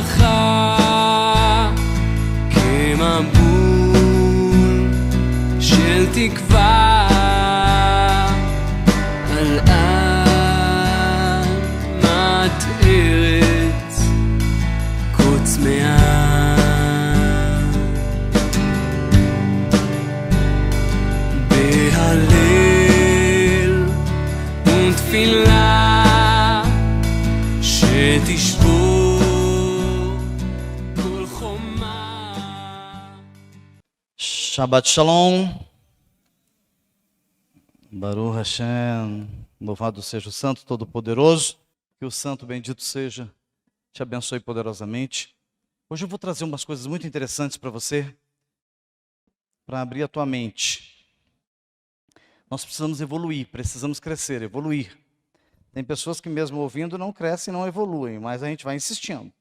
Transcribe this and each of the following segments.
אותך כמבול של תקווה על אדמת ארץ כה צמאה. בהלל ותפילה שתשבור כל חומה. Shabbat Shalom. Baruch Hashem. Louvado seja o Santo Todo-Poderoso. Que o Santo Bendito seja te abençoe poderosamente. Hoje eu vou trazer umas coisas muito interessantes para você, para abrir a tua mente. Nós precisamos evoluir, precisamos crescer, evoluir. Tem pessoas que mesmo ouvindo não crescem, não evoluem, mas a gente vai insistindo.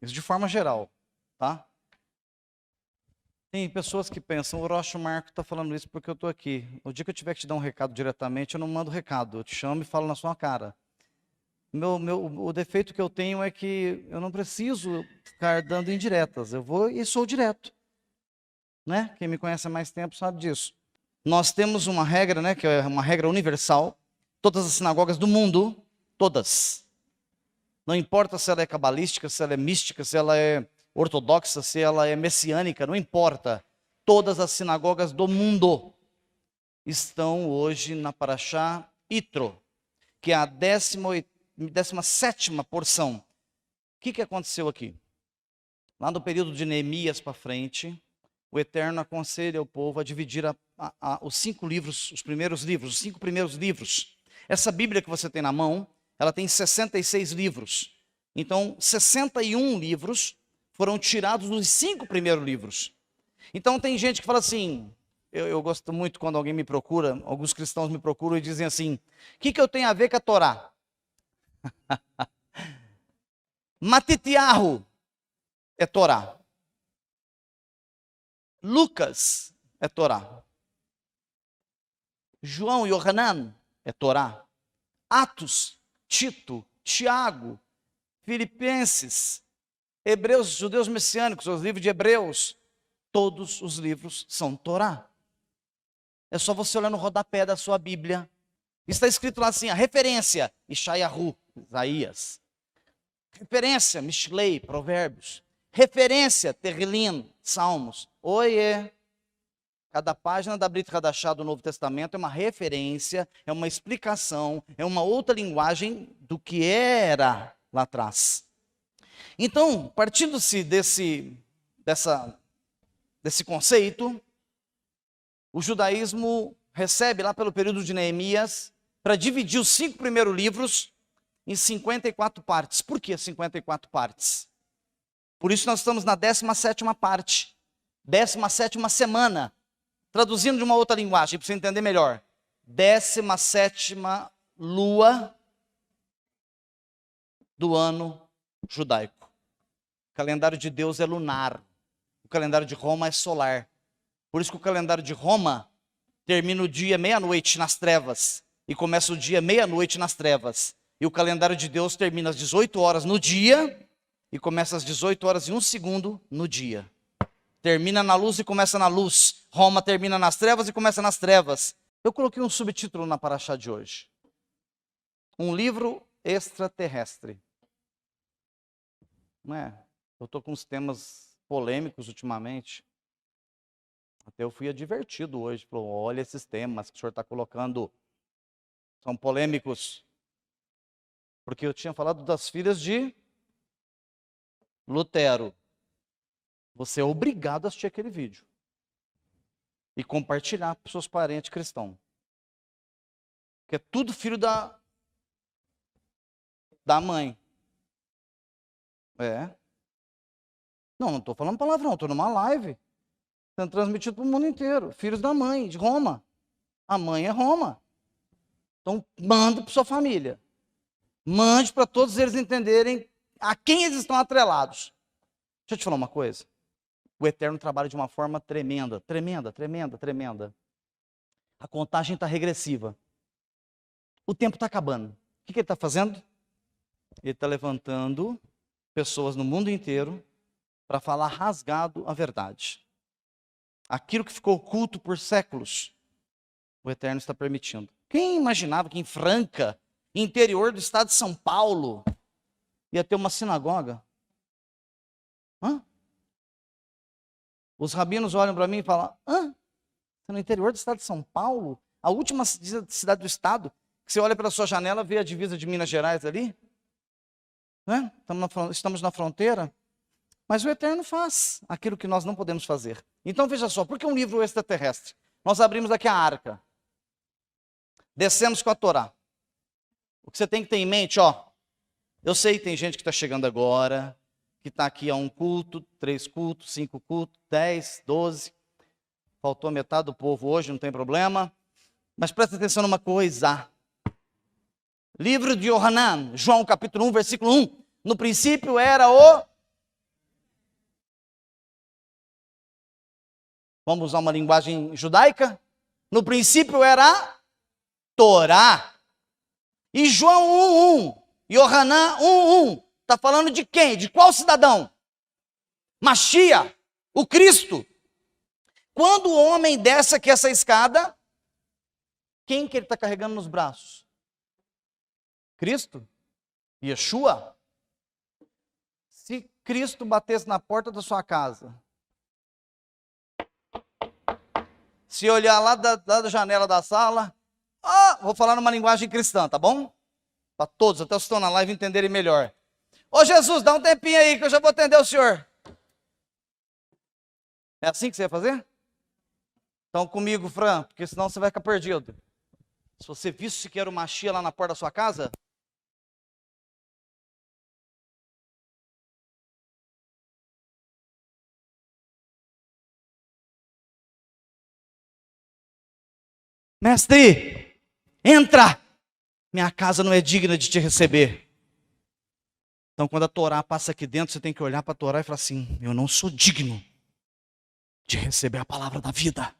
Isso de forma geral, tá? Tem pessoas que pensam, o Rocha Marco está falando isso porque eu estou aqui. O dia que eu tiver que te dar um recado diretamente, eu não mando recado, eu te chamo e falo na sua cara. O defeito que eu tenho é que eu não preciso ficar dando indiretas, eu vou e sou direto. Né? Quem me conhece há mais tempo sabe disso. Nós temos uma regra, né, que é uma regra universal. Todas as sinagogas do mundo, todas. Não importa se ela é cabalística, se ela é mística, se ela é ortodoxa, se ela é messiânica, não importa. Todas as sinagogas do mundo estão hoje na Parashá Yitro, que é a 17ª porção. O que aconteceu aqui? Lá no período de Neemias para frente, o Eterno aconselha o povo a dividir os 5 livros, os primeiros livros, os 5 primeiros livros. Essa Bíblia que você tem na mão, ela tem 66 livros. Então, 61 livros foram tirados dos 5 primeiros livros. Então, tem gente que fala assim, eu gosto muito quando alguém me procura, alguns cristãos me procuram e dizem assim, o que eu tenho a ver com a Torá? Matitiahu é Torá. Lucas é Torá. João e Yohanan é Torá. Atos, Tito, Tiago, Filipenses, Hebreus, judeus messiânicos, os livros de Hebreus, todos os livros são Torá. É só você olhar no rodapé da sua Bíblia. Está escrito lá assim, a referência, Ishayahu, Isaías. Referência, Mishlei, Provérbios. Referência, Terrilim, Salmos. Oiê. Cada página da Brit Hadashah do Novo Testamento é uma referência, é uma explicação, é uma outra linguagem do que era lá atrás. Então, partindo-se desse conceito, o judaísmo recebe lá pelo período de Neemias para dividir os 5 primeiros livros em 54 partes. Por que 54 partes? Por isso nós estamos na 17ª parte, 17ª semana. Traduzindo de uma outra linguagem, para você entender melhor. 17ª lua do ano judaico. O calendário de Deus é lunar. O calendário de Roma é solar. Por isso que o calendário de Roma termina o dia meia-noite nas trevas. E começa o dia meia-noite nas trevas. E o calendário de Deus termina às 18 horas no dia. E começa às 18 horas e 1 segundo no dia. Termina na luz e começa na luz. Roma termina nas trevas e começa nas trevas. Eu coloquei um subtítulo na Parashá de hoje. Um livro extraterrestre. Não é? Eu estou com uns temas polêmicos ultimamente. Até eu fui advertido hoje. Falou, olha esses temas que o senhor está colocando. São polêmicos. Porque eu tinha falado das filhas de Lutero. Você é obrigado a assistir aquele vídeo. E compartilhar para os seus parentes cristãos. Que é tudo filho da mãe. É. Não estou falando palavrão, estou numa live. Sendo transmitido para o mundo inteiro. Filhos da mãe, de Roma. A mãe é Roma. Então, manda para sua família. Mande para todos eles entenderem a quem eles estão atrelados. Deixa eu te falar uma coisa. O Eterno trabalha de uma forma tremenda, tremenda, tremenda, tremenda. A contagem está regressiva. O tempo está acabando. O que ele está fazendo? Ele está levantando pessoas no mundo inteiro para falar rasgado a verdade. Aquilo que ficou oculto por séculos, o Eterno está permitindo. Quem imaginava que em Franca, interior do estado de São Paulo, ia ter uma sinagoga? Hã? Os rabinos olham para mim e falam, no interior do estado de São Paulo, a última cidade do estado, que você olha pela sua janela, vê a divisa de Minas Gerais ali, né? Estamos na fronteira, mas o Eterno faz aquilo que nós não podemos fazer. Então veja só, por que um livro extraterrestre? Nós abrimos aqui a arca, descemos com a Torá. O que você tem que ter em mente, eu sei que tem gente que está chegando agora, que está aqui a 1 culto, 3 cultos, 5 cultos, 10, 12. Faltou metade do povo hoje, não tem problema. Mas presta atenção numa coisa. Livro de Yohanan, João capítulo 1, versículo 1. No princípio era o... Vamos usar uma linguagem judaica? No princípio era a Torá. E João 1:1, Yohanan 1:1, está falando de quem? De qual cidadão? Machia, o Cristo. Quando o homem desce aqui essa escada, quem que ele está carregando nos braços? Cristo? Yeshua? Se Cristo batesse na porta da sua casa, se olhar lá da janela da sala, vou falar numa linguagem cristã, tá bom? Para todos, até os que estão na live entenderem melhor. Ô Jesus, dá um tempinho aí que eu já vou atender o senhor. É assim que você vai fazer? Então comigo, Fran, porque senão você vai ficar perdido. Se você visse que era uma Machia lá na porta da sua casa, mestre, entra! Minha casa não é digna de te receber. Então, quando a Torá passa aqui dentro, você tem que olhar para a Torá e falar assim, eu não sou digno de receber a palavra da vida.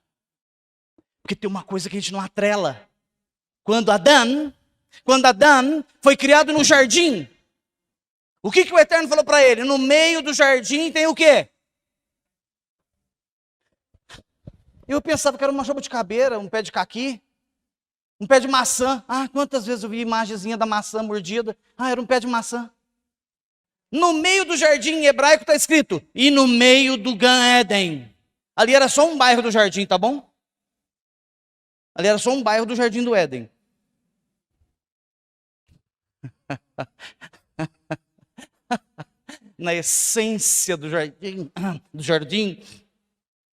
Porque tem uma coisa que a gente não atrela. Quando Adão foi criado no jardim, o que o Eterno falou para ele? No meio do jardim tem o quê? Eu pensava que era uma jabuticabeira, um pé de caqui, um pé de maçã. Quantas vezes eu vi imagenzinha da maçã mordida. Era um pé de maçã. No meio do jardim em hebraico está escrito, e no meio do Gan Eden. Ali era só um bairro do jardim, tá bom? Ali era só um bairro do jardim do Éden. Na essência do jardim,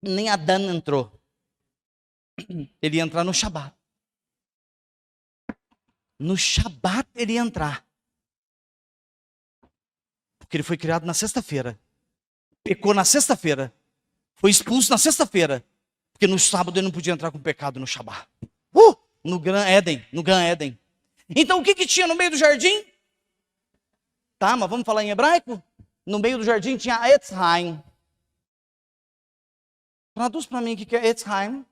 nem Adão entrou. Ele ia entrar no Shabat. No Shabat ele ia entrar. Porque ele foi criado na sexta-feira. Pecou na sexta-feira. Foi expulso na sexta-feira. Porque no sábado ele não podia entrar com pecado no Shabat. No Gan Eden. Então o que tinha no meio do jardim? Tá, mas vamos falar em hebraico? No meio do jardim tinha Etz Haim. Traduz para mim o que é Etz Haim.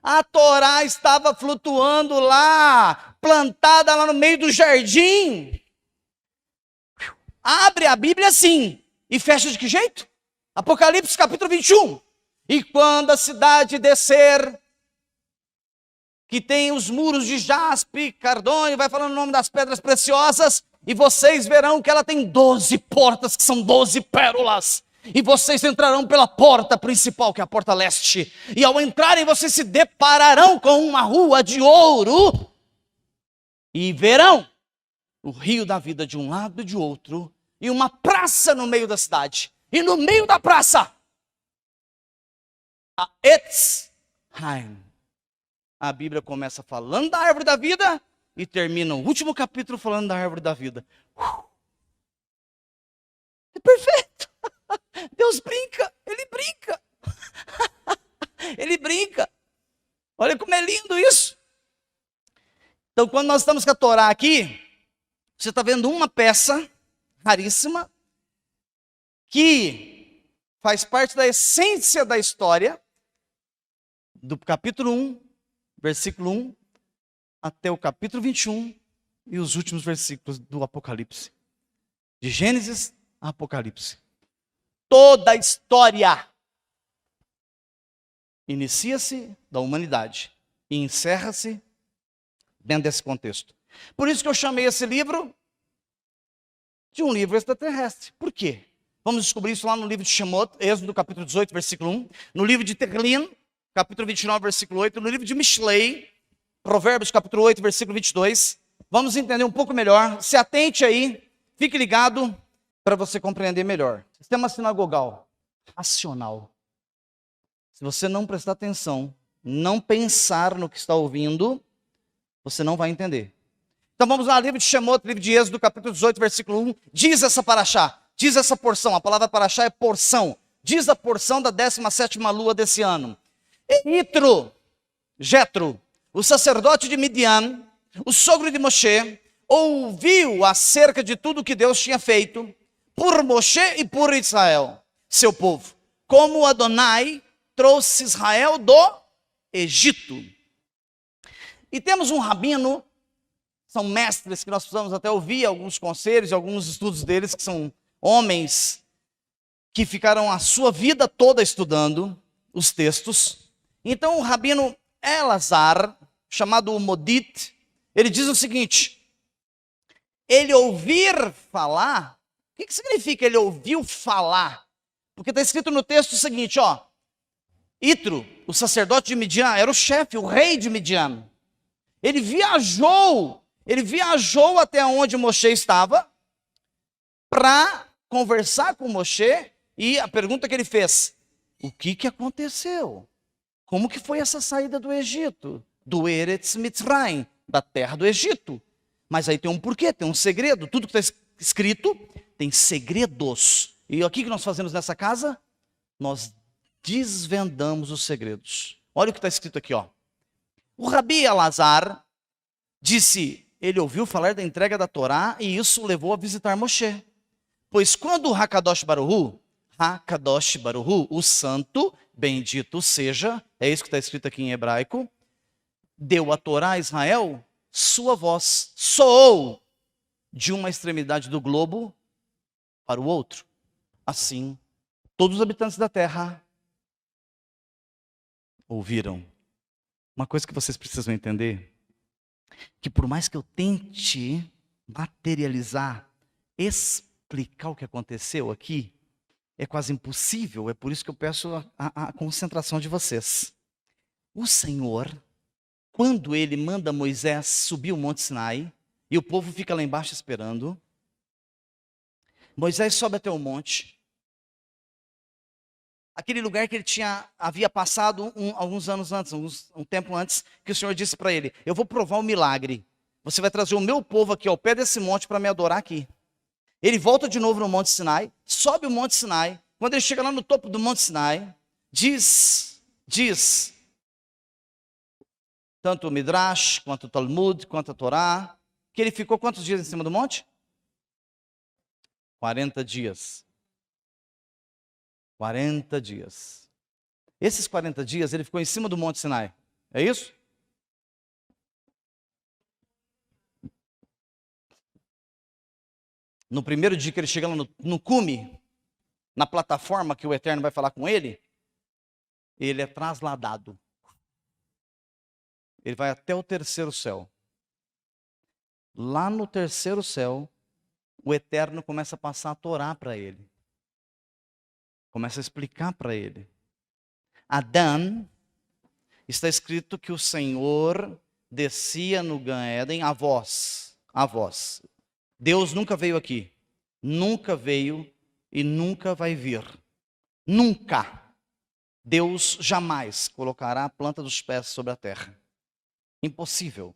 A Torá estava flutuando lá, plantada lá no meio do jardim. Abre a Bíblia assim e fecha de que jeito? Apocalipse capítulo 21. E quando a cidade descer, que tem os muros de jaspe, cardônio, vai falando o nome das pedras preciosas, e vocês verão que ela tem 12 portas, que são 12 pérolas. E vocês entrarão pela porta principal, que é a porta leste. E ao entrarem, vocês se depararão com uma rua de ouro. E verão o rio da vida de um lado e de outro. E uma praça no meio da cidade. E no meio da praça, a Etz Haim. A Bíblia começa falando da árvore da vida e termina o último capítulo falando da árvore da vida. É perfeito. Deus brinca, Ele brinca. Ele brinca. Olha como é lindo isso. Então, quando nós estamos com a Torá aqui, você está vendo uma peça raríssima que faz parte da essência da história, do capítulo 1, versículo 1, até o capítulo 21, e os últimos versículos do Apocalipse. De Gênesis a Apocalipse. Toda a história inicia-se da humanidade e encerra-se dentro desse contexto. Por isso que eu chamei esse livro de um livro extraterrestre. Por quê? Vamos descobrir isso lá no livro de Shemot, Êxodo, capítulo 18, versículo 1. No livro de Terlin, capítulo 29, versículo 8. No livro de Mishlei, Provérbios, capítulo 8, versículo 22. Vamos entender um pouco melhor. Se atente aí, fique ligado para você compreender melhor. Sistema sinagogal, racional. Se você não prestar atenção, não pensar no que está ouvindo, você não vai entender. Então vamos lá, livro de Shemot, livro de Êxodo, capítulo 18, versículo 1. Diz essa paraxá, diz essa porção. A palavra paraxá é porção. Diz a porção da 17ª lua desse ano. Jetro, o sacerdote de Midian, o sogro de Moshe, ouviu acerca de tudo que Deus tinha feito por Moshe e por Israel, seu povo. Como Adonai trouxe Israel do Egito. E temos um rabino, são mestres que nós precisamos até ouvir alguns conselhos, alguns estudos deles, que são homens que ficaram a sua vida toda estudando os textos. Então o rabino Elazar, chamado Modit, ele diz o seguinte: ele ouvir falar, o que significa ele ouviu falar? Porque está escrito no texto o seguinte, ó, Itro, o sacerdote de Midian, era o chefe, o rei de Midian. Ele viajou até onde Moshe estava para conversar com Moshe, e a pergunta que ele fez: o que aconteceu? Como que foi essa saída do Egito? Do Eretz Mitzrayim, da terra do Egito. Mas aí tem um porquê, tem um segredo. Tudo que está escrito tem segredos. E o que nós fazemos nessa casa? Nós desvendamos os segredos. Olha o que está escrito aqui, ó. O Rabi Elazar disse, ele ouviu falar da entrega da Torá e isso o levou a visitar Moshe. Pois quando o Hakadosh Baruhu, o santo, bendito seja, é isso que está escrito aqui em hebraico, deu a Torá a Israel, sua voz soou de uma extremidade do globo para o outro. Assim, todos os habitantes da terra ouviram. Uma coisa que vocês precisam entender, que por mais que eu tente materializar, explicar o que aconteceu aqui, é quase impossível. É por isso que eu peço a concentração de vocês. O Senhor, quando ele manda Moisés subir o Monte Sinai, e o povo fica lá embaixo esperando, Moisés sobe até o monte, aquele lugar que ele havia passado alguns anos antes, um tempo antes, que o Senhor disse para ele: eu vou provar um milagre, você vai trazer o meu povo aqui ao pé desse monte para me adorar aqui. Ele volta de novo no Monte Sinai, sobe o Monte Sinai. Quando ele chega lá no topo do Monte Sinai, diz tanto o Midrash, quanto o Talmud, quanto a Torá, que ele ficou quantos dias em cima do monte? 40 dias. 40 dias. Esses 40 dias ele ficou em cima do Monte Sinai. É isso? No primeiro dia que ele chega lá no cume, na plataforma que o Eterno vai falar com ele, ele é trasladado. Ele vai até o terceiro céu. Lá no terceiro céu, o Eterno começa a passar a Torá para ele. Começa a explicar para ele. Adão, está escrito que o Senhor descia no Gan Éden a voz. Deus nunca veio aqui, nunca veio e nunca vai vir. Nunca. Deus jamais colocará a planta dos pés sobre a terra. Impossível.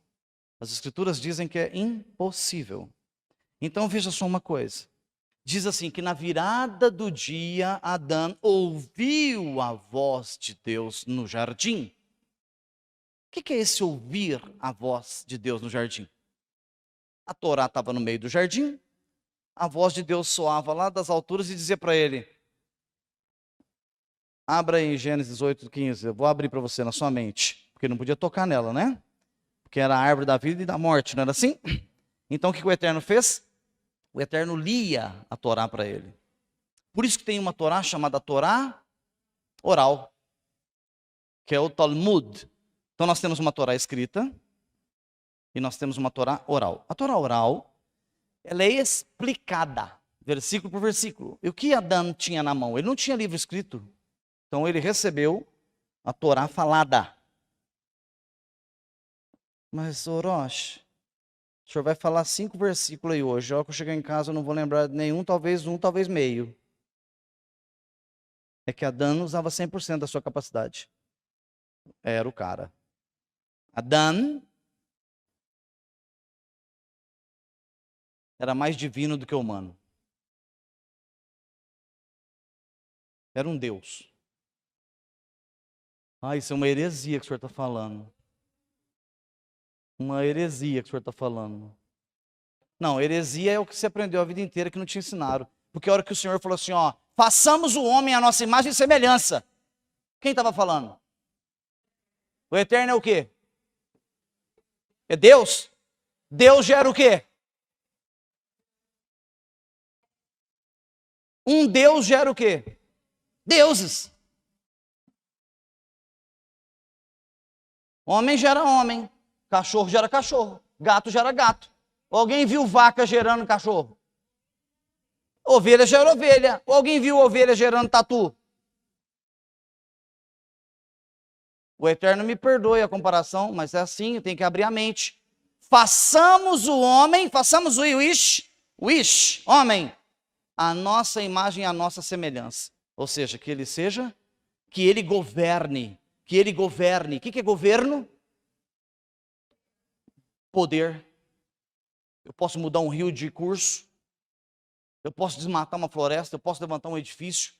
As Escrituras dizem que é impossível. Então veja só uma coisa. Diz assim que na virada do dia, Adão ouviu a voz de Deus no jardim. O que é esse ouvir a voz de Deus no jardim? A Torá estava no meio do jardim, a voz de Deus soava lá das alturas e dizia para ele: abra em Gênesis 8:15, eu vou abrir para você na sua mente, porque não podia tocar nela, né? Porque era a árvore da vida e da morte, não era assim? Então o que o Eterno fez? O Eterno lia a Torá para ele. Por isso que tem uma Torá chamada Torá oral, que é o Talmud. Então nós temos uma Torá escrita e nós temos uma Torá oral. A Torá oral, ela é explicada, versículo por versículo. E o que Adão tinha na mão? Ele não tinha livro escrito. Então ele recebeu a Torá falada. Mas, Orochi, o senhor vai falar 5 versículos aí hoje. A hora que eu chegar em casa eu não vou lembrar de nenhum, talvez um, talvez meio. É que Adão usava 100% da sua capacidade. Era o cara. Adão era mais divino do que humano. Era um Deus. Isso é uma heresia que o senhor está falando. Uma heresia que o senhor está falando. Não, heresia é o que você aprendeu a vida inteira que não te ensinaram. Porque a hora que o Senhor falou assim, façamos o homem à nossa imagem e semelhança. Quem estava falando? O Eterno é o quê? É Deus? Deus gera o quê? Um Deus gera o quê? Deuses. Homem gera homem. Cachorro gera cachorro. Gato gera gato. Alguém viu vaca gerando cachorro? Ovelha gera ovelha. Alguém viu ovelha gerando tatu? O Eterno me perdoe a comparação, mas é assim, tem que abrir a mente. Façamos o homem, façamos o homem, a nossa imagem e a nossa semelhança. Ou seja, que ele seja, que ele governe. Que ele governe. O que é governo? Poder. Eu posso mudar um rio de curso. Eu posso desmatar uma floresta. Eu posso levantar um edifício.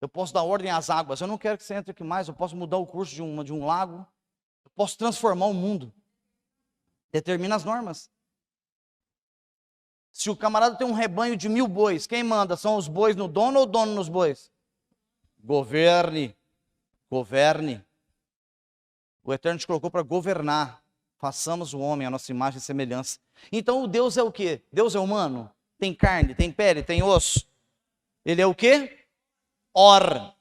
Eu posso dar ordem às águas. Eu não quero que você entre aqui mais. Eu posso mudar o curso de um lago. Eu posso transformar o mundo. Determina as normas. Se o camarada tem um rebanho de 1000 bois, quem manda? São os bois no dono ou o dono nos bois? Governe. Governe. O Eterno te colocou para governar. Façamos o homem a nossa imagem e semelhança. Então o Deus é o quê? Deus é humano? Tem carne, tem pele, tem osso. Ele é o quê? Or.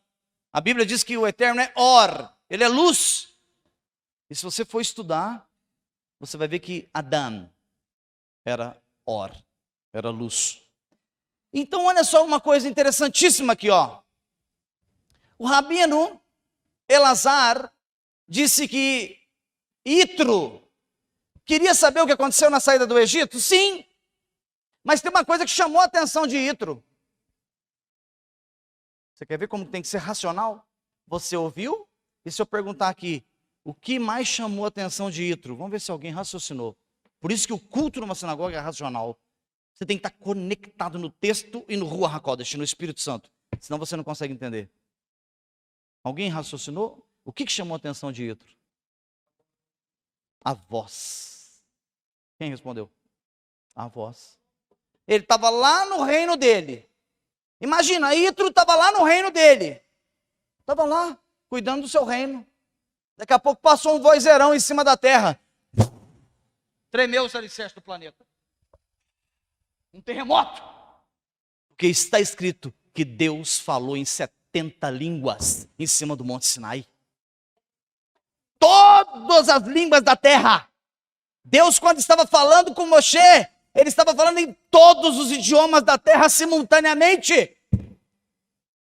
A Bíblia diz que o Eterno é Or. Ele é luz. E se você for estudar, você vai ver que Adão era Or. Era luz. Então olha só uma coisa interessantíssima aqui, O rabino Elazar disse que Itro queria saber o que aconteceu na saída do Egito? Sim. Mas tem uma coisa que chamou a atenção de Itro. Você quer ver como tem que ser racional? Você ouviu? E se eu perguntar aqui, o que mais chamou a atenção de Itro? Vamos ver se alguém raciocinou. Por isso que o culto numa sinagoga é racional. Você tem que estar conectado no texto e no Ruach HaKodesh, no Espírito Santo. Senão você não consegue entender. Alguém raciocinou? O que chamou a atenção de Itro? A voz. Quem respondeu? A voz. Ele estava lá no reino dele. Imagina, Itro estava lá no reino dele. Estava lá, cuidando do seu reino. Daqui a pouco passou um vozeirão em cima da terra. Tremeu os alicerces do planeta. Um terremoto. Porque está escrito que Deus falou em 70 línguas em cima do Monte Sinai. Todas as línguas da terra. Deus, quando estava falando com Moshe, ele estava falando em todos os idiomas da terra simultaneamente.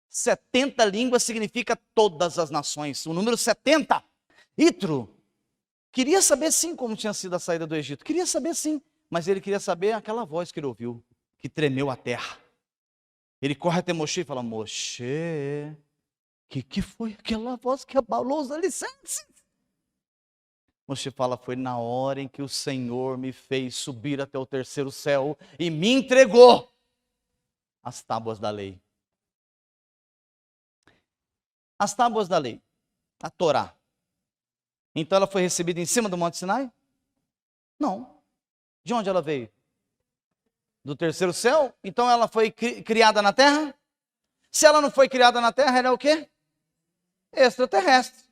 70 línguas significa todas as nações. O número 70. Itro queria saber sim como tinha sido a saída do Egito. Queria saber sim. Mas ele queria saber aquela voz que ele ouviu, que tremeu a terra. Ele corre até Moshe e fala, Moshe, que foi aquela voz que abalou os alicerces? Moshe fala, foi na hora em que o Senhor me fez subir até o terceiro céu e me entregou as tábuas da lei. As tábuas da lei, a Torá. Então ela foi recebida em cima do Monte Sinai? Não. De onde ela veio? Do terceiro céu? Então ela foi criada na terra? Se ela não foi criada na terra, ela é o quê? Extraterrestre.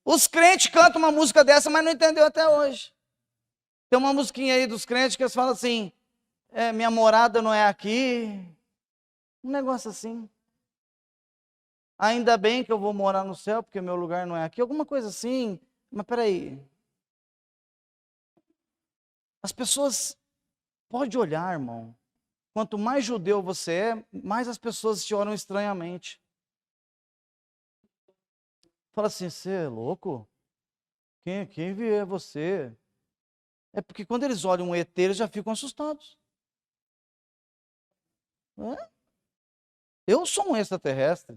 Os crentes cantam uma música dessa, mas não entendeu até hoje. Tem uma musiquinha aí dos crentes que eles falam assim, minha morada não é aqui. Um negócio assim. Ainda bem que eu vou morar no céu, porque meu lugar não é aqui. Alguma coisa assim. Mas peraí. As pessoas podem olhar, irmão. Quanto mais judeu você é, mais as pessoas te olham estranhamente. Fala assim, você é louco? Quem vier você? É porque quando eles olham um ET, eles já ficam assustados. Eu sou um extraterrestre.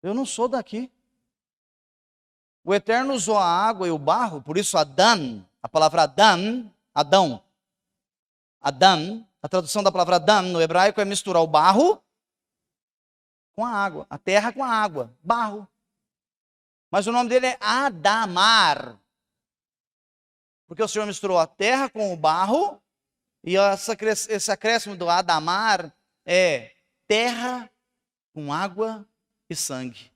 Eu não sou daqui. O Eterno usou a água e o barro, por isso Adão, a palavra Adão, a tradução da palavra Adão no hebraico é misturar o barro com a água, a terra com a água, barro. Mas o nome dele é Adamar. Porque o Senhor misturou a terra com o barro, e esse acréscimo do Adamar é terra com água e sangue.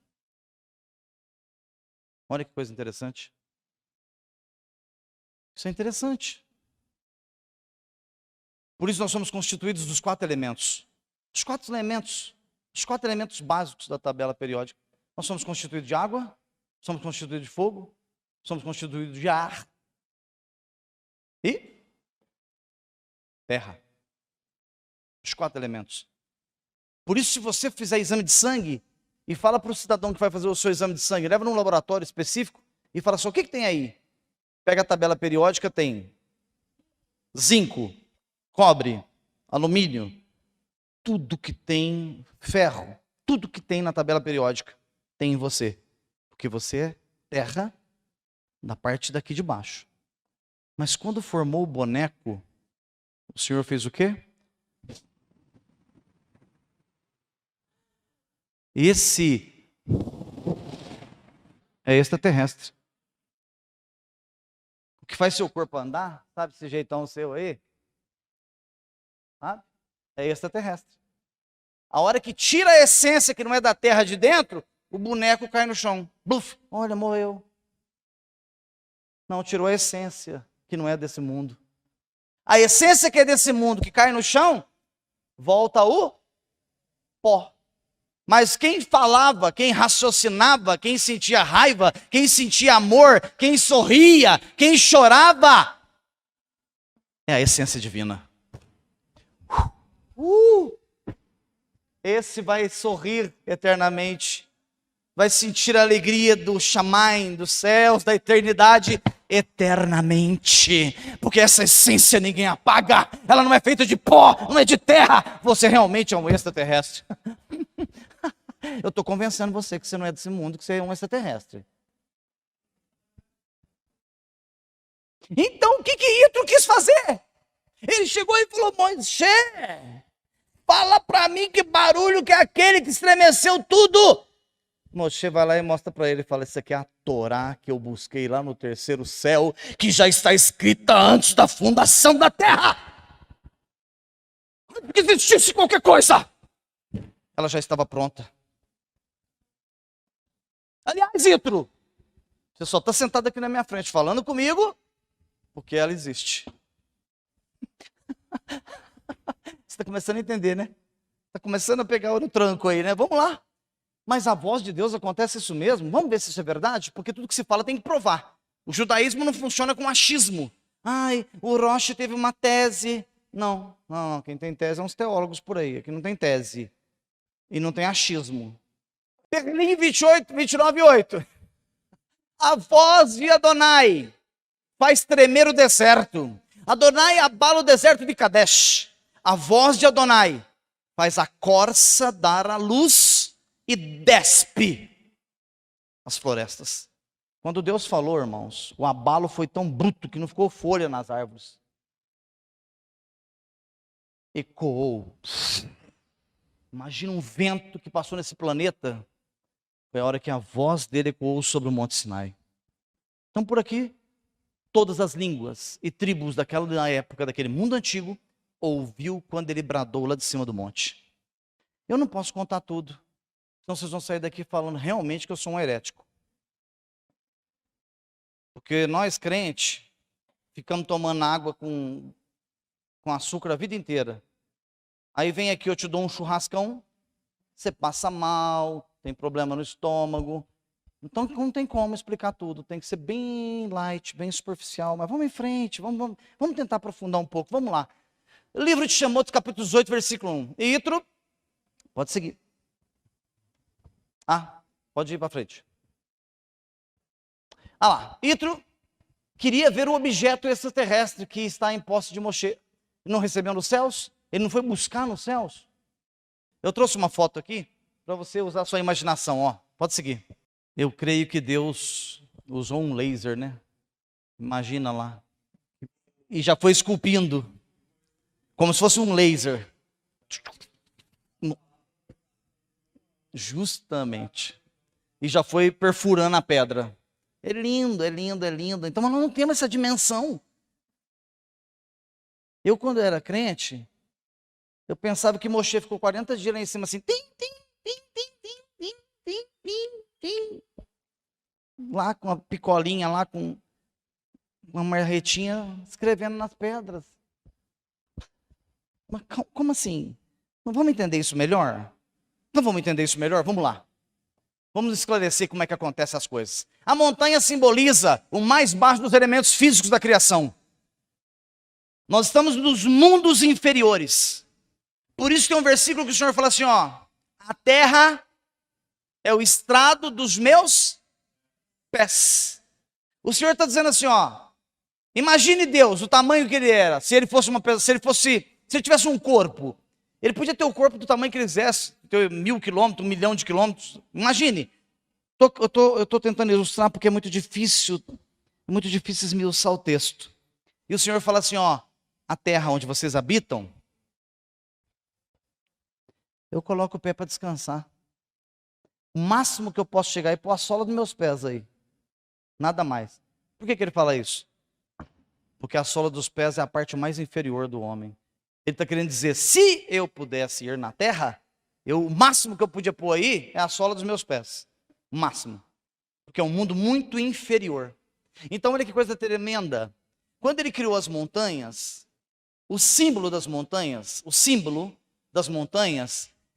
Olha que coisa interessante. Isso é interessante. Por isso nós somos constituídos dos 4 elementos. Os 4 elementos básicos da tabela periódica. Nós somos constituídos de água, somos constituídos de fogo, somos constituídos de ar e terra. Os 4 elementos. Por isso, se você fizer exame de sangue e fala para o cidadão que vai fazer o seu exame de sangue, leva num laboratório específico e fala assim, o que tem aí? Pega a tabela periódica, tem zinco, cobre, alumínio, tudo que tem ferro, tudo que tem na tabela periódica tem em você. Porque você é terra na parte daqui de baixo. Mas quando formou o boneco, o Senhor fez o quê? Esse é extraterrestre. O que faz seu corpo andar, sabe esse jeitão seu aí? Sabe? É extraterrestre. A hora que tira a essência que não é da terra de dentro, o boneco cai no chão. Bluf, olha, morreu. Não, tirou a essência que não é desse mundo. A essência que é desse mundo, que cai no chão, volta ao pó. Mas quem falava, quem raciocinava, quem sentia raiva, quem sentia amor, quem sorria, quem chorava, é a essência divina. Esse vai sorrir eternamente, vai sentir a alegria do Shamaim, dos céus, da eternidade, eternamente. Porque essa essência ninguém apaga, ela não é feita de pó, não é de terra. Você realmente é um extraterrestre. Eu estou convencendo você que você não é desse mundo, que você é um extraterrestre. Então, o que Yitro quis fazer? Ele chegou e falou, Moisés, fala para mim que barulho que é aquele que estremeceu tudo. Moisés vai lá e mostra para ele, fala, isso aqui é a Torá que eu busquei lá no 3º céu, que já está escrita antes da fundação da terra. Que existisse qualquer coisa, ela já estava pronta. Aliás, Yitro, você só está sentado aqui na minha frente falando comigo, porque ela existe. Você está começando a entender, né? Está começando a pegar o tranco aí, né? Vamos lá. Mas a voz de Deus acontece isso mesmo? Vamos ver se isso é verdade? Porque tudo que se fala tem que provar. O judaísmo não funciona com achismo. Ai, o Roche teve uma tese. Não. Quem tem tese é uns teólogos por aí. Aqui não tem tese. E não tem achismo. Berlim 29:8. A voz de Adonai faz tremer o deserto. Adonai abala o deserto de Kadesh. A voz de Adonai faz a corça dar a luz e despe as florestas. Quando Deus falou, irmãos, o abalo foi tão bruto que não ficou folha nas árvores. Ecoou. Imagina um vento que passou nesse planeta. Foi a hora que a voz dele ecoou sobre o Monte Sinai. Então por aqui, todas as línguas e tribos daquela época, daquele mundo antigo, ouviu quando ele bradou lá de cima do monte. Eu não posso contar tudo. Senão vocês vão sair daqui falando realmente que eu sou um herético. Porque nós crentes, ficamos tomando água com açúcar a vida inteira. Aí vem aqui, eu te dou um churrascão, você passa mal, tem problema no estômago. Então não tem como explicar tudo, tem que ser bem light, bem superficial. Mas vamos em frente, vamos tentar aprofundar um pouco, vamos lá. Livro de Shammot, capítulo 18, versículo 1. Yitro, pode seguir. Pode ir para frente. Lá, Yitro queria ver o objeto extraterrestre que está em posse de Moshe. Ele não recebeu nos céus? Ele não foi buscar nos céus? Eu trouxe uma foto aqui para você usar a sua imaginação, ó. Pode seguir. Eu creio que Deus usou um laser, né? Imagina lá. E já foi esculpindo, como se fosse um laser. Justamente. E já foi perfurando a pedra. É lindo, é lindo, é lindo. Então nós não temos essa dimensão. Eu, quando era crente, eu pensava que Moshe ficou 40 dias lá em cima assim. Tim, tim, tim, tim, tim, tim, tim, tim, tim. Lá com a picolinha, lá com uma marretinha, escrevendo nas pedras. Mas como assim? Não vamos entender isso melhor? Não vamos entender isso melhor? Vamos lá. Vamos esclarecer como é que acontecem as coisas. A montanha simboliza o mais baixo dos elementos físicos da criação. Nós estamos nos mundos inferiores. Por isso tem um versículo que o Senhor fala assim, ó. A terra é o estrado dos meus pés. O Senhor está dizendo assim, ó. Imagine Deus, o tamanho que ele era. Se ele fosse uma pessoa, se ele tivesse um corpo, ele podia ter o corpo do tamanho que ele quisesse, ter 1000 quilômetros, 1 milhão de quilômetros. Imagine. Eu estou tentando ilustrar porque é muito difícil esmiuçar o texto. E o Senhor fala assim, ó, a terra onde vocês habitam, eu coloco o pé para descansar. O máximo que eu posso chegar é pôr a sola dos meus pés aí. Nada mais. Por que ele fala isso? Porque a sola dos pés é a parte mais inferior do homem. Ele está querendo dizer, se eu pudesse ir na terra, o máximo que eu podia pôr aí é a sola dos meus pés. O máximo. Porque é um mundo muito inferior. Então olha que coisa tremenda. Quando ele criou as montanhas, o símbolo das montanhas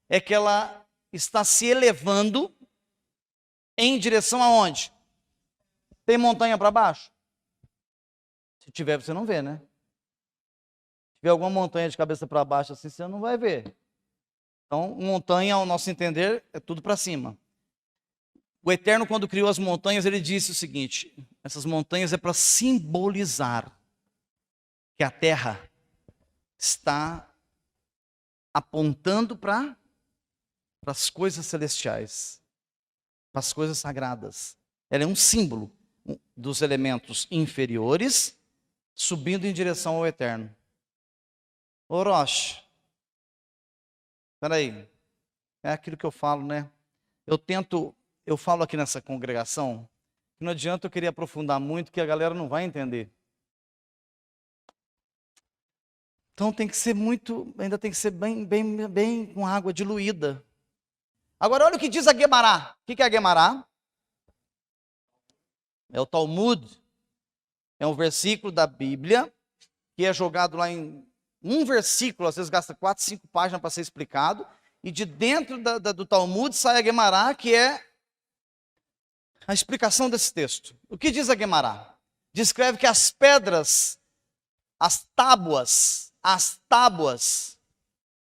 é que ela está se elevando em direção aonde? Tem montanha para baixo? Se tiver, você não vê, né? Se tiver alguma montanha de cabeça para baixo assim, você não vai ver. Então, montanha, ao nosso entender, é tudo para cima. O Eterno, quando criou as montanhas, ele disse o seguinte, essas montanhas é para simbolizar que a terra está apontando para as coisas celestiais, para as coisas sagradas. Ela é um símbolo dos elementos inferiores, subindo em direção ao Eterno. Orochi, espera aí, é aquilo que eu falo, né? Eu falo aqui nessa congregação, que não adianta eu querer aprofundar muito, que a galera não vai entender. Então tem que ser ainda tem que ser bem com água diluída. Agora olha o que diz a Guemará. O que é a Guemará? É o Talmud. É um versículo da Bíblia, que é jogado lá em um versículo, às vezes gasta 4, 5 páginas para ser explicado, e de dentro do Talmud sai a Guemará, que é a explicação desse texto. O que diz a Guemará? Descreve que as pedras, as tábuas,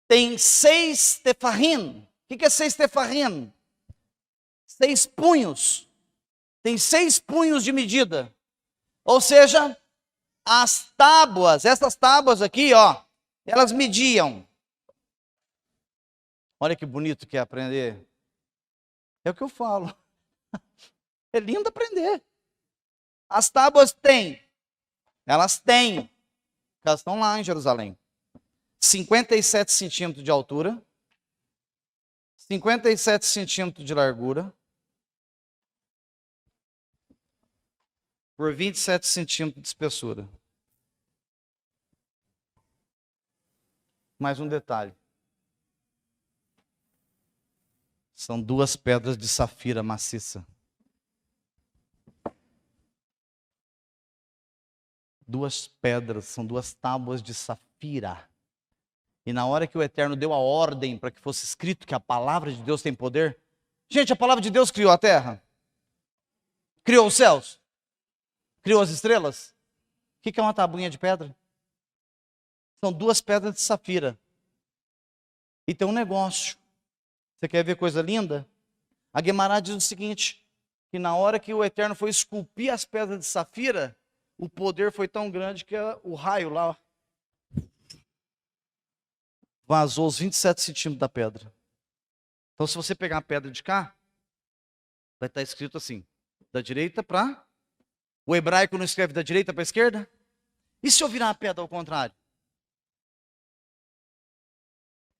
têm 6 tefarrim. O que é 6 tefarrim? 6 punhos. Tem 6 punhos de medida. Ou seja, as tábuas, essas tábuas aqui, ó, elas mediam. Olha que bonito que é aprender. É o que eu falo. É lindo aprender. As tábuas elas estão lá em Jerusalém. 57 centímetros de altura, 57 centímetros de largura, por 27 centímetros de espessura. Mais um detalhe. São 2 pedras de safira maciça. duas pedras, são duas tábuas de safira. E na hora que o Eterno deu a ordem para que fosse escrito que a palavra de Deus tem poder, gente, a palavra de Deus criou a terra, criou os céus, criou as estrelas. O que é uma tabuinha de pedra? São duas pedras de safira. E tem um negócio. Você quer ver coisa linda? A Guemará diz o seguinte, que na hora que o Eterno foi esculpir as pedras de safira, o poder foi tão grande que o raio lá vazou os 27 centímetros da pedra. Então, se você pegar a pedra de cá, vai estar escrito assim, da direita para... O hebraico não escreve da direita para a esquerda? E se eu virar a pedra ao contrário?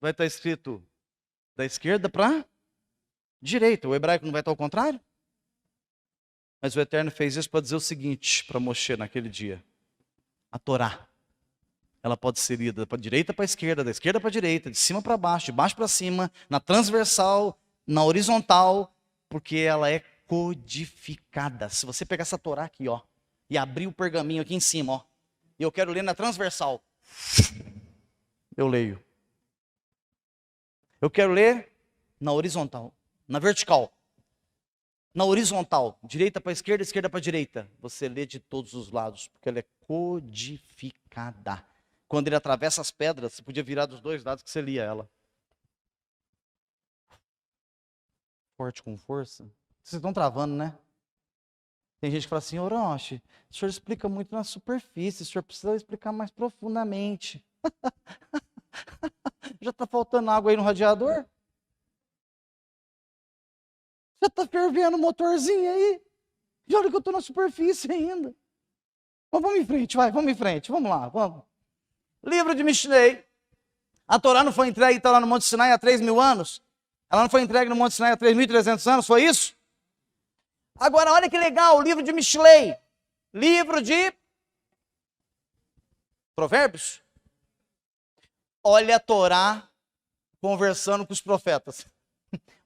Vai estar escrito da esquerda para a direita. O hebraico não vai estar ao contrário? Mas o Eterno fez isso para dizer o seguinte, para Moshe naquele dia. A Torá, ela pode ser lida para a direita para a esquerda, da esquerda para a direita, de cima para baixo, de baixo para cima, na transversal, na horizontal, porque ela é codificada. Se você pegar essa Torá aqui, ó, e abrir o pergaminho aqui em cima, ó, e eu quero ler na transversal, eu leio. Eu quero ler na horizontal, na vertical. Na horizontal, direita para esquerda, esquerda para direita. Você lê de todos os lados, porque ela é codificada. Quando ele atravessa as pedras, você podia virar dos dois lados que você lia ela. Forte com força. Vocês estão travando, né? Tem gente que fala assim, Orochi, o senhor explica muito na superfície, o senhor precisa explicar mais profundamente. Já está faltando água aí no radiador? Já está fervendo o motorzinho aí? E olha que eu estou na superfície ainda. Mas vamos em frente, vai, vamos em frente, vamos lá, vamos. Livro de Mishlei. A Torá não foi entregue então, lá no Monte Sinai há 3.000 anos? Ela não foi entregue no Monte Sinai há 3.300 anos, foi isso? Agora, olha que legal, o livro de Mishlei. Livro de Provérbios. Olha a Torá conversando com os profetas.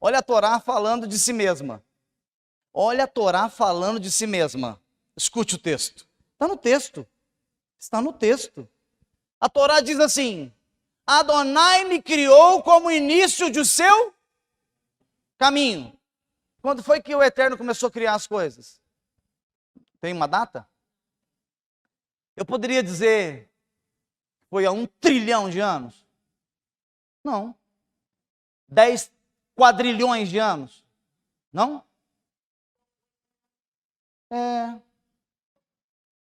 Olha a Torá falando de si mesma. Olha a Torá falando de si mesma. Escute o texto. Está no texto. Está no texto. A Torá diz assim, Adonai me criou como início de seu caminho. Quando foi que o Eterno começou a criar as coisas? Tem uma data? Eu poderia dizer, foi há 1 trilhão de anos? Não. 10 quadrilhões de anos? Não?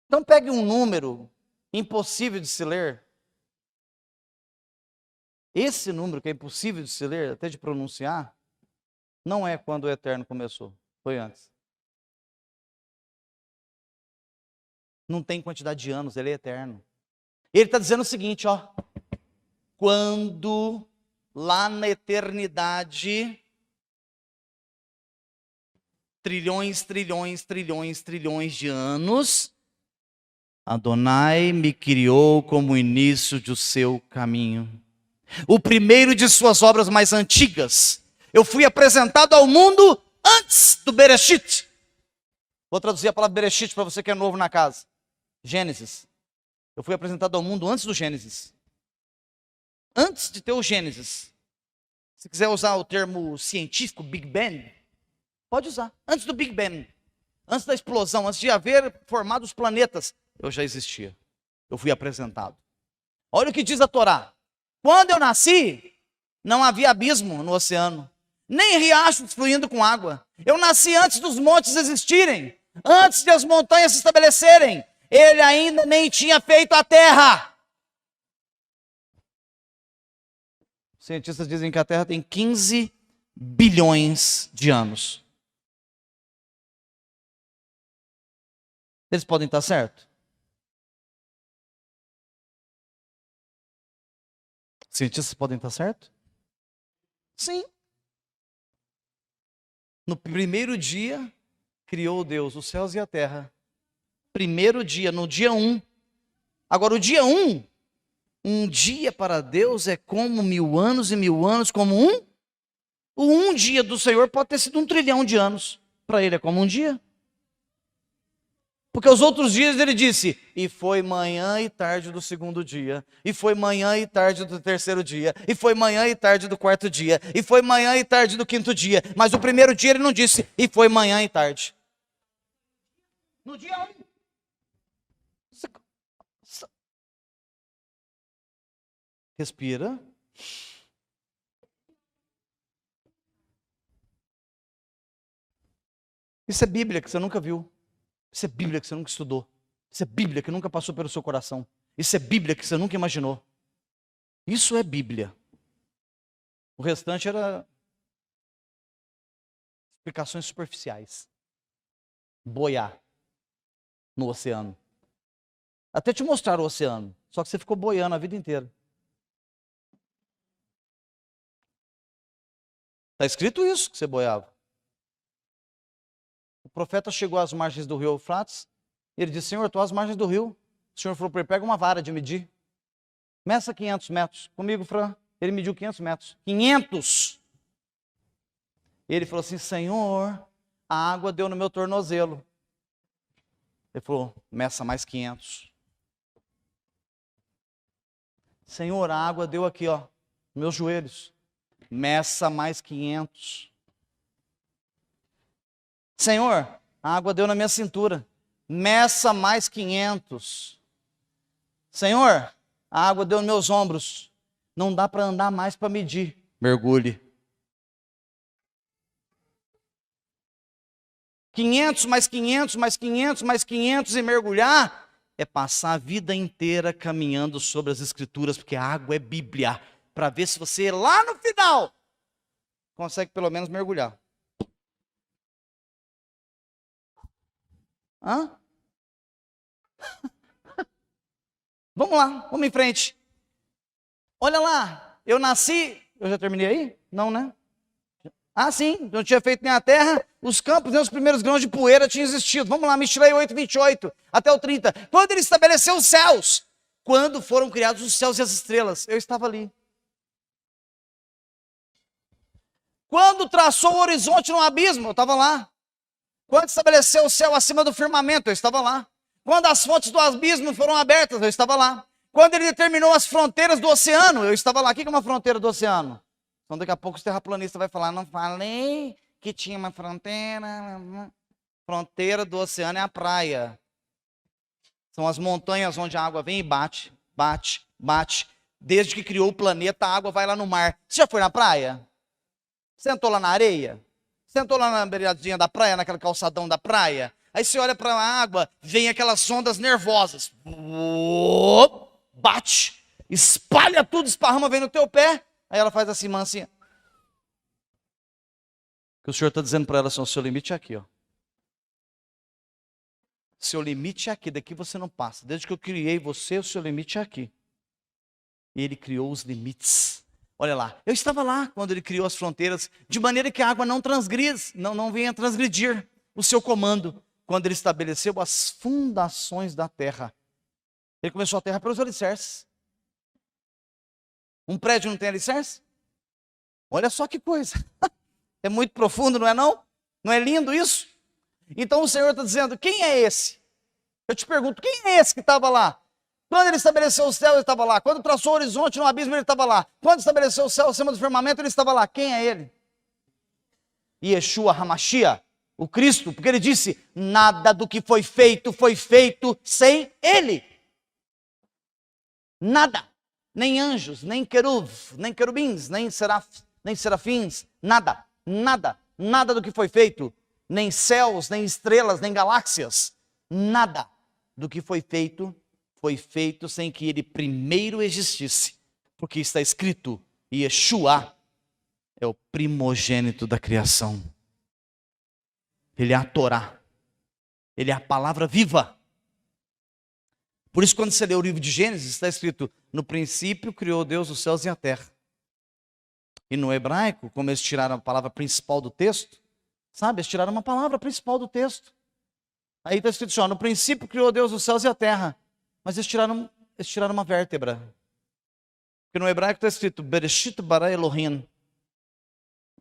Então pegue um número impossível de se ler. Esse número que é impossível de se ler, até de pronunciar, não é quando o Eterno começou, foi antes. Não tem quantidade de anos, ele é eterno. Ele está dizendo o seguinte, ó. Quando lá na eternidade, trilhões, trilhões, trilhões, trilhões de anos, Adonai me criou como início do seu caminho. O primeiro de suas obras mais antigas. Eu fui apresentado ao mundo antes do Bereshit. Vou traduzir a palavra Bereshit para você que é novo na casa. Gênesis. Eu fui apresentado ao mundo antes do Gênesis. Antes de ter o Gênesis. Se quiser usar o termo científico, Big Bang, pode usar. Antes do Big Bang. Antes da explosão, antes de haver formado os planetas, eu já existia. Eu fui apresentado. Olha o que diz a Torá. Quando eu nasci, não havia abismo no oceano, nem riachos fluindo com água. Eu nasci antes dos montes existirem, antes de as montanhas se estabelecerem. Ele ainda nem tinha feito a terra. Os cientistas dizem que a Terra tem 15 bilhões de anos. Eles podem estar certos? Cientistas podem estar certos? Sim. No primeiro dia, criou Deus os céus e a terra. Primeiro dia, no dia 1. Agora, o dia 1, um dia para Deus é como 1000 anos e 1000 anos como um. O dia do Senhor pode ter sido 1 trilhão de anos. Para Ele é como um dia. Porque os outros dias ele disse, e foi manhã e tarde do segundo dia, e foi manhã e tarde do terceiro dia, e foi manhã e tarde do quarto dia, e foi manhã e tarde do quinto dia. Mas o primeiro dia ele não disse, e foi manhã e tarde. No dia 1. Respira. Isso é Bíblia que você nunca viu. Isso é Bíblia que você nunca estudou. Isso é Bíblia que nunca passou pelo seu coração. Isso é Bíblia que você nunca imaginou. Isso é Bíblia. O restante era explicações superficiais. Boiar no oceano. Até te mostrar o oceano. Só que você ficou boiando a vida inteira. Está escrito isso que você boiava. O profeta chegou às margens do rio Eufrates. E ele disse, Senhor, estou às margens do rio. O Senhor falou para ele, pega uma vara de medir. Meça 500 metros. Comigo, Fran. Ele mediu 500 metros. 500! Ele falou assim, Senhor, a água deu no meu tornozelo. Ele falou, meça mais 500. Senhor, a água deu aqui, ó, nos meus joelhos. Meça mais 500. Senhor, a água deu na minha cintura. Meça mais 500. Senhor, a água deu nos meus ombros. Não dá para andar mais para medir. Mergulhe. 500, mais 500, mais 500, mais 500 e mergulhar é passar a vida inteira caminhando sobre as Escrituras, porque a água é Bíblia, para ver se você lá no final consegue pelo menos mergulhar. Hã? Vamos lá, vamos em frente. Olha lá, eu nasci, eu já terminei aí? Não, né? Ah, sim, não tinha feito nem a terra, os campos, nem os primeiros grãos de poeira tinham existido. Vamos lá, Michelei 8, 28 até o 30. Quando ele estabeleceu os céus, quando foram criados os céus e as estrelas, eu estava ali. Quando traçou o horizonte no abismo, eu estava lá. Quando estabeleceu o céu acima do firmamento, eu estava lá. Quando as fontes do abismo foram abertas, eu estava lá. Quando ele determinou as fronteiras do oceano, eu estava lá. O que é uma fronteira do oceano? Então daqui a pouco os terraplanistas vão falar, não falei que tinha uma fronteira. Fronteira do oceano é a praia. São as montanhas onde a água vem e bate, bate, bate. Desde que criou o planeta, a água vai lá no mar. Você já foi na praia? Sentou lá na areia? Sentou lá na beiradinha da praia, naquele calçadão da praia? Aí você olha para a água, vem aquelas ondas nervosas. Bate, espalha tudo, esparrama, vem no teu pé. Aí ela faz assim, mansinha. O que o Senhor está dizendo para ela assim, o seu limite é aqui, ó. Seu limite é aqui, daqui você não passa. Desde que eu criei você, o seu limite é aqui. E Ele criou os limites. Olha lá, eu estava lá quando Ele criou as fronteiras, de maneira que a água não transgride, não venha transgredir o seu comando. Quando Ele estabeleceu as fundações da terra. Ele começou a terra pelos alicerces. Um prédio não tem alicerce? Olha só que coisa. É muito profundo, não é não? Não é lindo isso? Então o Senhor está dizendo, quem é esse? Eu te pergunto, quem é esse que estava lá? Quando ele estabeleceu o céu, ele estava lá. Quando traçou o horizonte no abismo, ele estava lá. Quando estabeleceu o céu acima do firmamento, ele estava lá. Quem é ele? Yeshua HaMashiach, o Cristo, porque ele disse, nada do que foi feito sem ele. Nada. Nem anjos, nem querubins, nem serafins, nada, nada, nada do que foi feito, nem céus, nem estrelas, nem galáxias, nada do que foi feito sem que ele primeiro existisse, porque está escrito, Yeshua é o primogênito da criação, ele é a Torá, ele é a palavra viva. Por isso, quando você lê o livro de Gênesis, está escrito, no princípio criou Deus os céus e a terra. E no hebraico, como eles tiraram a palavra principal do texto, sabe, eles tiraram uma palavra principal do texto. Aí está escrito assim, ó, no princípio criou Deus os céus e a terra. Mas eles tiraram uma vértebra. Porque no hebraico está escrito, Bereshit bara Elohim.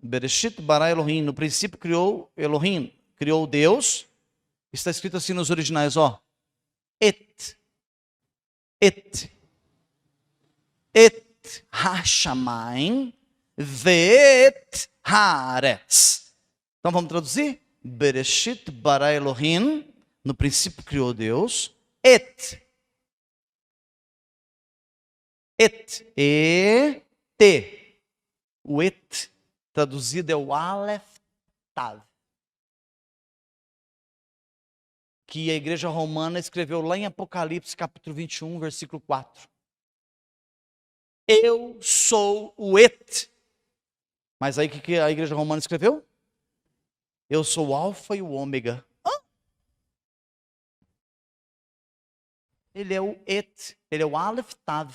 Bereshit bara Elohim. No princípio criou Elohim, criou Deus, Está escrito assim nos originais, ó. Et hashamayim ve'et haaretz. Então vamos traduzir? Bereshit bara Elohim, no princípio criou Deus, et, e-t. O et traduzido é o Aleph Tav, que a igreja romana escreveu lá em Apocalipse capítulo 21, versículo 4. Eu sou o et. Mas aí o que a igreja romana escreveu? Eu sou o alfa e o ômega. Ele é o et, ele é o Aleph Tav.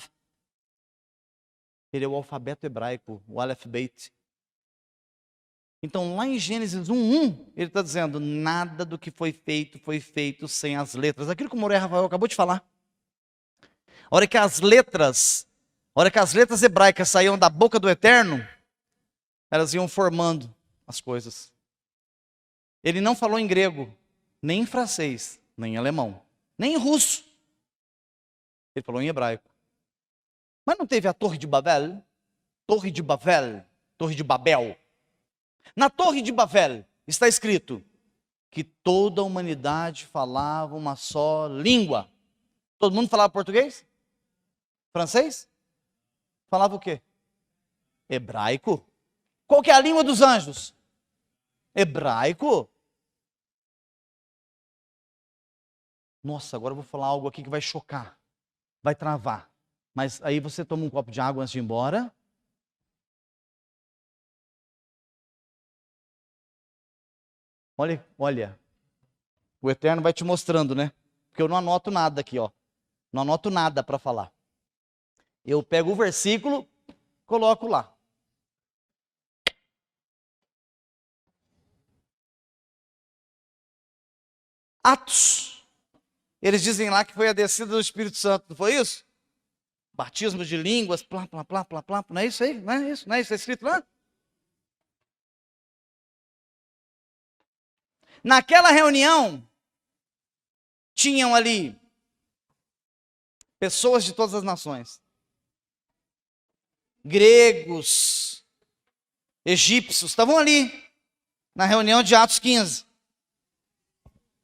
Ele é o alfabeto hebraico, o Aleph Beit. Então lá em Gênesis 1:1, ele está dizendo, nada do que foi feito sem as letras. Aquilo que o Moré Rafael acabou de falar. A hora que as letras hebraicas saíam da boca do Eterno, elas iam formando as coisas. Ele não falou em grego, nem em francês, nem em alemão, nem em russo. Ele falou em hebraico. Mas não teve a Torre de Babel? Torre de Babel. Na Torre de Babel está escrito que toda a humanidade falava uma só língua. Todo mundo falava português? Francês? Falava o quê? Hebraico. Qual que é a língua dos anjos? Hebraico. Nossa, agora eu vou falar algo aqui que vai chocar, vai travar. Mas aí você toma um copo de água antes de ir embora. Olha, o Eterno vai te mostrando, né? Porque eu não anoto nada aqui, ó. Não anoto nada para falar. Eu pego o versículo, coloco lá. Atos. Eles dizem lá que foi a descida do Espírito Santo, não foi isso? Batismo de línguas, plá, plá, plá, plá, plá. Não é isso aí? Não é isso? Não é isso? Está escrito lá? Naquela reunião, tinham ali pessoas de todas as nações. Gregos, egípcios, estavam ali, na reunião de Atos 15.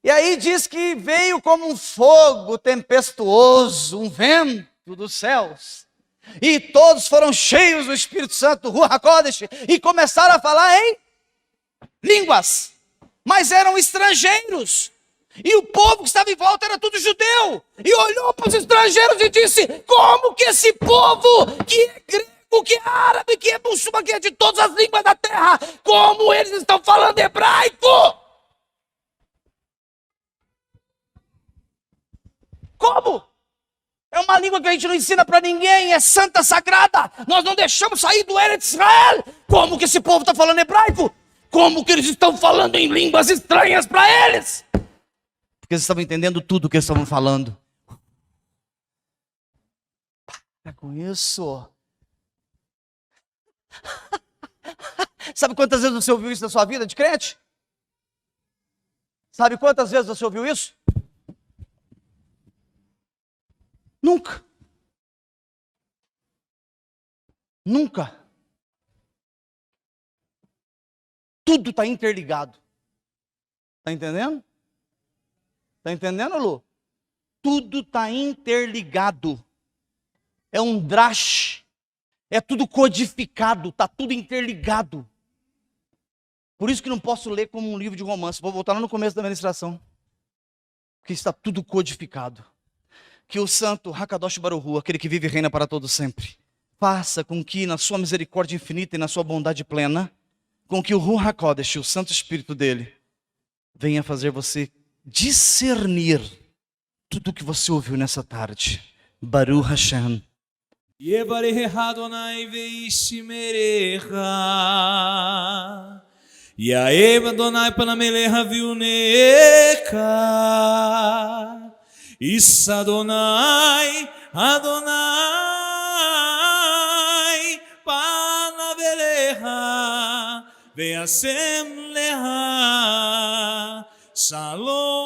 E aí diz que veio como um fogo tempestuoso, um vento dos céus. E todos foram cheios do Espírito Santo, Ruach HaKodesh, e começaram a falar em línguas. Mas eram estrangeiros. E o povo que estava em volta era tudo judeu. E olhou para os estrangeiros e disse, como que esse povo, que é grego, que é árabe, que é muçulmano, que é de todas as línguas da terra, como eles estão falando hebraico? Como? É uma língua que a gente não ensina para ninguém, é santa, sagrada. Nós não deixamos sair do Eretz Israel. Como que esse povo está falando hebraico? Como que eles estão falando em línguas estranhas para eles? Porque eles estavam entendendo tudo o que eles estavam falando. Para com isso. Sabe quantas vezes você ouviu isso na sua vida de crente? Sabe quantas vezes você ouviu isso? Nunca. Nunca. Tudo está interligado. Está entendendo? Está entendendo, Lu? Tudo está interligado. É um drash. É tudo codificado. Está tudo interligado. Por isso que não posso ler como um livro de romance. Vou voltar lá no começo da ministração. Porque está tudo codificado. Que o santo Hakadosh Baruch Hu, aquele que vive e reina para todo sempre, faça com que na sua misericórdia infinita e na sua bondade plena, com que o Ruach HaKodesh, o Santo Espírito dele, venha fazer você discernir tudo o que você ouviu nessa tarde. Baruch Hashem. Yevarech Adonai veishmerecha. Yaev Adonai panamelecha viunecha. Is Adonai, Adonai panavelecha. Ve'asem lecha. Shalom.